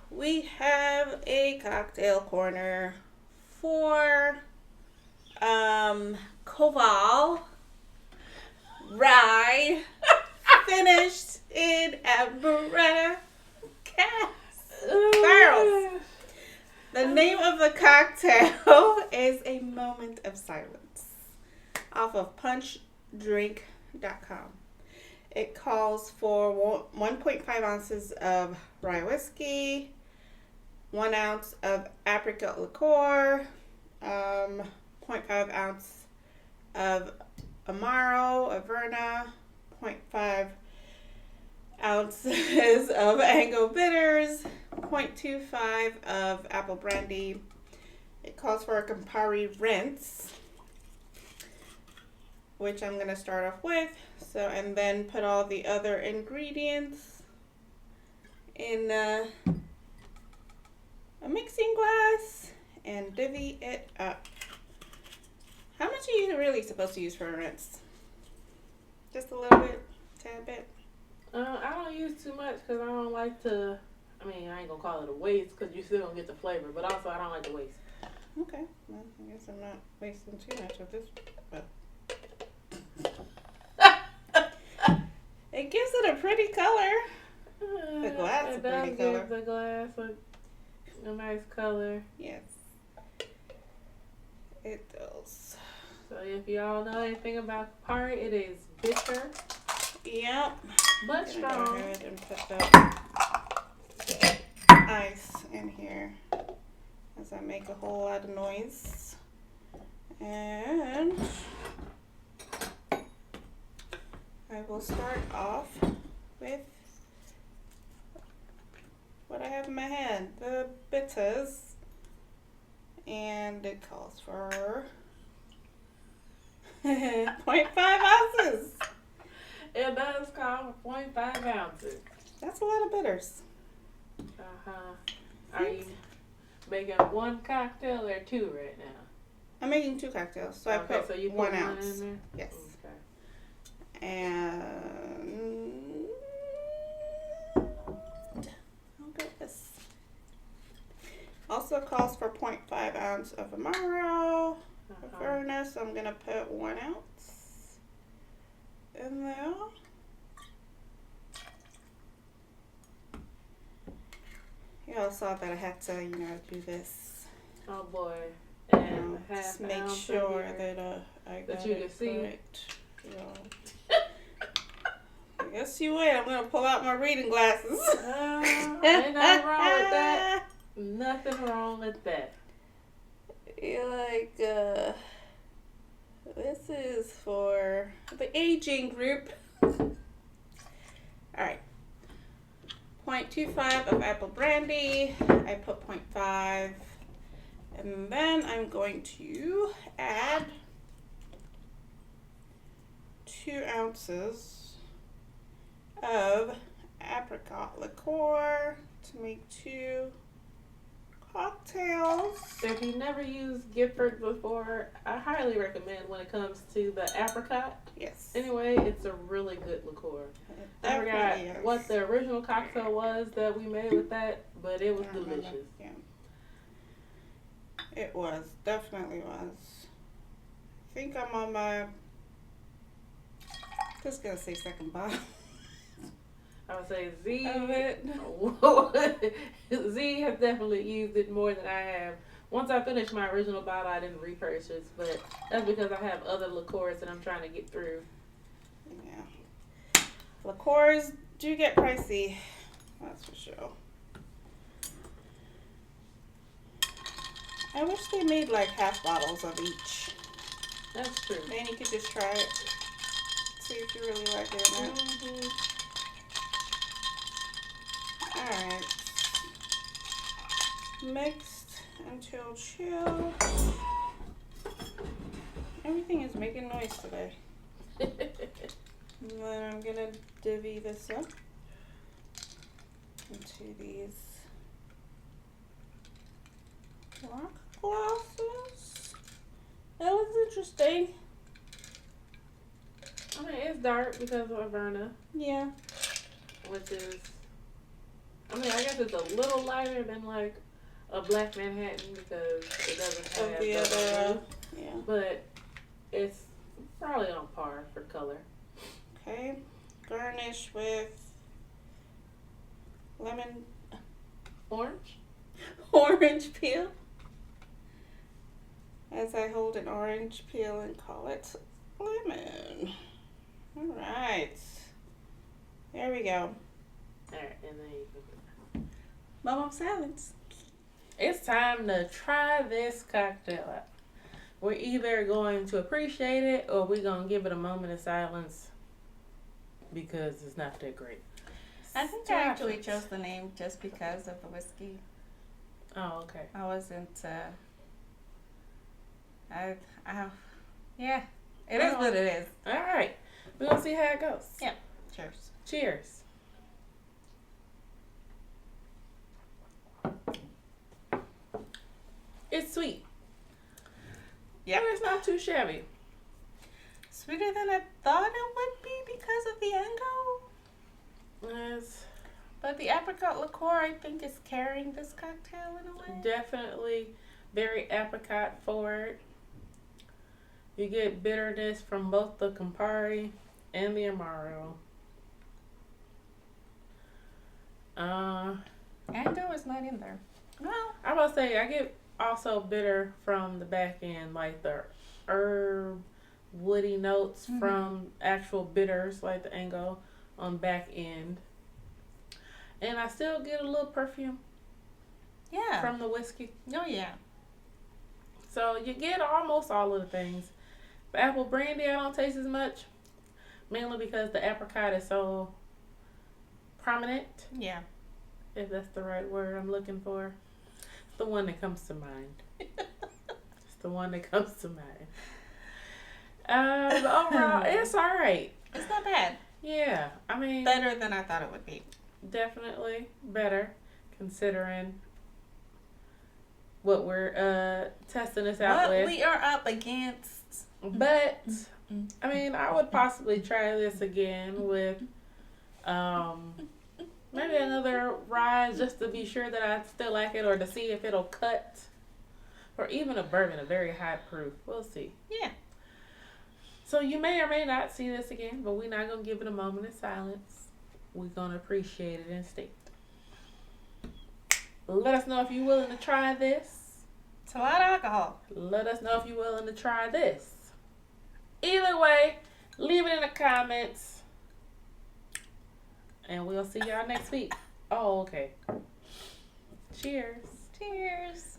We have a cocktail corner for Koval rye finished in Amaro barrels. The name of the cocktail is A Moment of Silence off of punchdrink.com. It calls for 1.5 ounces of rye whiskey, 1 ounce of apricot liqueur, 0.5 ounce of Amaro Averna, 0.5 ounces of Angostura bitters, 0.25 of apple brandy. It calls for a Campari rinse, which I'm going to start off with. So, and then put all the other ingredients in a mixing glass and divvy it up. How much are you really supposed to use for a rinse? Just a little bit, tad bit? I don't use too much because I don't like to, I ain't going to call it a waste because you still don't get the flavor, but also I don't like to waste. Okay, well, I guess I'm not wasting too much of this, but it gives it a pretty color. The glass is a pretty color. It does give the glass a nice color. Yes, it does. So if y'all know anything about Campari, it is bitter. Yep. But strong. Go ahead and put the ice in here as I make a whole lot of noise. And I will start off with what I have in my hand, the bitters. And it calls for 0.5 ounces. It does call for 0.5 ounces. That's a lot of bitters. Are you making one cocktail or two right now? I'm making 2 cocktails, so I put so you put 1 one ounce. in there? Yes. Okay. And I'll get this. Also calls for 0.5 ounce of Amaro Averna, so I'm gonna put 1 ounce in there. You all saw that I had to, do this. Oh boy. And just make sure that I got you it can see. correct. Yes, you will. I'm gonna pull out my reading glasses. Ain't nothing wrong with that. Nothing wrong with that. You're like, this is for the aging group. Alright. 0.25 of apple brandy. I put 0.5. And then I'm going to add 2 ounces of apricot liqueur to make 2 cocktails. If you've never used Gifford before, I highly recommend when it comes to the apricot. Yes. Anyway, it's a really good liqueur. I forgot what the original cocktail was that we made with that, but it was delicious. Yeah. It was. Definitely was. I think I'm on my, just gonna say second bottle. I would say Z of it. Z has definitely used it more than I have. Once I finished my original bottle, I didn't repurchase, but that's because I have other liqueurs that I'm trying to get through. Yeah. Liqueurs do get pricey. That's for sure. I wish they made like half bottles of each. That's true. Then you could just try it. See if you really like it or not. Mm-hmm. Alright. Mixed until chill. Everything is making noise today. And then I'm gonna divvy this up into these rock glasses. That was interesting. It's dark because of Averna. Yeah. Which is I mean, I guess it's a little lighter than like a Black Manhattan because it doesn't have the other, yeah. but it's probably on par for color. Okay. Garnish with lemon, orange peel. As I hold an orange peel and call it lemon. All right. There we go. Alright, and then you can. Moment of silence. It's time to try this cocktail out. We're either going to appreciate it or we're going to give it a moment of silence because it's not that great. I think I actually chose the name just because of the whiskey. Oh, okay. I wasn't, yeah. It is what it is. Alright. We're going to see how it goes. Yep. Cheers. Cheers. It's sweet. Yeah. But it's not too shabby. Sweeter than I thought it would be because of the Ango. It's But the apricot liqueur, I think, is carrying this cocktail in a way. definitely very apricot forward. You get bitterness from both the Campari and the Amaro. Ango is not in there. Well, I will say I get also bitter from the back end, like the herb, woody notes from actual bitters, like the Ango on back end. And I still get a little perfume from the whiskey. Oh, yeah. So you get almost all of the things. The apple brandy I don't taste as much, mainly because the apricot is so prominent, Yeah. if that's the right word I'm looking for. It's the one that comes to mind. It's the one that comes to mind. But overall, it's all right. It's not bad. Yeah, I mean, Better than I thought it would be. definitely better considering what we're testing this out What with. we are up against. But I mean, I would possibly try this again with maybe another rye just to be sure that I still like it or to see if it'll cut. Or even a bourbon, a very high proof. We'll see. Yeah. So you may or may not see this again, but we're not going to give it a moment of silence. We're going to appreciate it instead. Let us know if you're willing to try this. It's a lot of alcohol. Let us know if you're willing to try this. Either way, leave it in the comments. And we'll see y'all next week. Oh, okay. Cheers. Cheers.